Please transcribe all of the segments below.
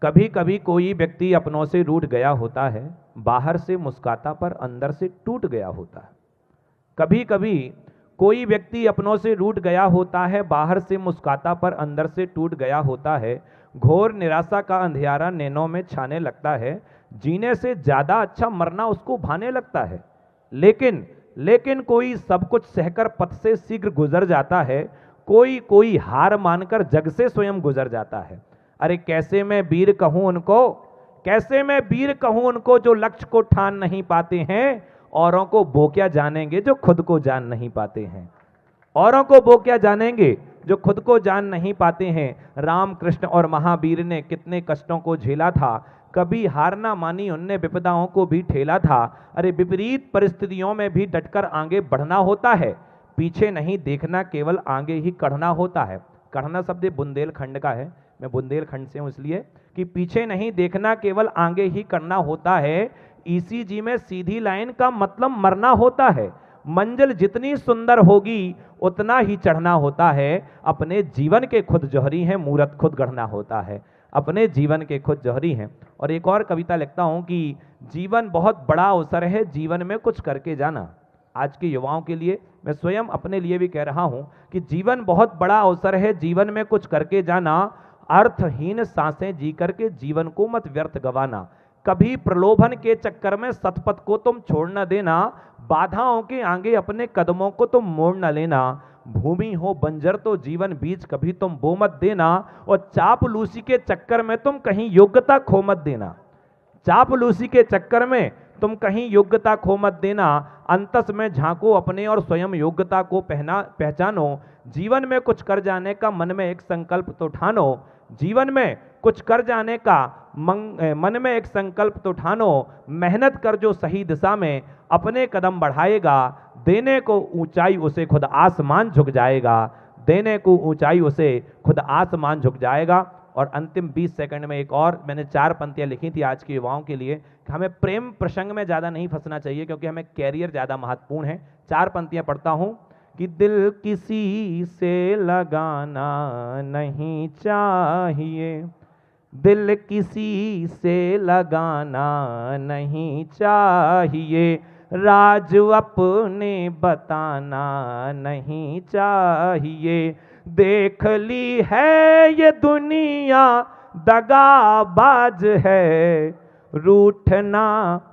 कभी कभी कोई व्यक्ति अपनों से रूठ गया होता है, बाहर से मुस्कुराता पर अंदर से टूट गया होता है। कभी कभी कोई व्यक्ति अपनों से रूठ गया होता है, बाहर से मुस्कुराता पर अंदर से टूट गया होता है। घोर निराशा का अंधियारा नैनों में छाने लगता है। जीने से ज्यादा अच्छा मरना उसको भाने लगता है। लेकिन लेकिन कोई सब कुछ सहकर पथ से शीघ्र गुजर जाता है। कोई कोई हार मानकर जग से स्वयं गुजर जाता है। अरे कैसे मैं वीर कहूं उनको, कैसे मैं वीर कहूं उनको जो लक्ष्य को ठान नहीं पाते हैं। औरों को वो क्या जानेंगे जो खुद को जान नहीं पाते हैं। औरों को वो क्या जानेंगे जो खुद को जान नहीं पाते हैं। राम कृष्ण और महावीर ने कितने कष्टों को झेला था। कभी हार ना मानी उनने, विपदाओं को भी ठेला था। अरे विपरीत परिस्थितियों में भी डटकर आगे बढ़ना होता है। पीछे नहीं देखना, केवल आगे ही बढ़ना होता है। कढ़ना शब्द बुंदेलखंड का है, मैं बुंदेलखंड से हूं, इसलिए कि पीछे नहीं देखना, केवल आगे ही करना होता है। ईसीजी में सीधी लाइन का मतलब मरना होता है। मंजिल जितनी सुंदर होगी उतना ही चढ़ना होता है। अपने जीवन के खुद जौहरी हैं, मूरत खुद गढ़ना होता है। अपने जीवन के खुद जौहरी हैं। और एक और कविता लिखता हूं कि जीवन बहुत बड़ा अवसर है, जीवन में कुछ करके जाना। आज के युवाओं के लिए, मैं स्वयं अपने लिए भी कह रहा हूं कि जीवन बहुत बड़ा अवसर है, जीवन में कुछ करके जाना। अर्थहीन सांसें जी करके जीवन को मत व्यर्थ गवाना। कभी प्रलोभन के चक्कर में सतपथ को तुम छोड़ न देना। बाधाओं के आगे अपने कदमों को तुम मोड़ न लेना। भूमि हो बंजर तो जीवन बीज कभी तुम बो मत देना। और चापलूसी के चक्कर में तुम कहीं योग्यता खो मत देना। चापलूसी के चक्कर में तुम कहीं योग्यता खो मत देना। अंतस में झांको अपने और स्वयं योग्यता को पहचानो। जीवन में कुछ कर जाने का मन में एक संकल्प तो ठानो। जीवन में कुछ कर जाने का मन में एक संकल्प तो ठानो। मेहनत कर जो सही दिशा में अपने कदम बढ़ाएगा। देने को ऊंचाई उसे खुद आसमान झुक जाएगा। देने को ऊंचाई उसे खुद आसमान झुक जाएगा। और अंतिम 20 सेकंड में एक और मैंने 4 पंक्तियां लिखी थी आज के युवाओं के लिए कि हमें प्रेम प्रसंग में ज्यादा नहीं फंसना चाहिए, क्योंकि हमें कैरियर ज्यादा महत्वपूर्ण है। 4 पंक्तियां पढ़ता हूं कि दिल किसी से लगाना नहीं चाहिए, दिल किसी से लगाना नहीं चाहिए। राज अपने बताना नहीं चाहिए। देख ली है ये दुनिया दगाबाज है। रूठना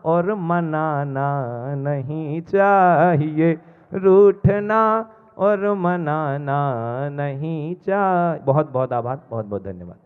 और मनाना नहीं चाहिए। रूठना और मनाना नहीं चाहिए। बहुत बहुत आभार, बहुत बहुत धन्यवाद।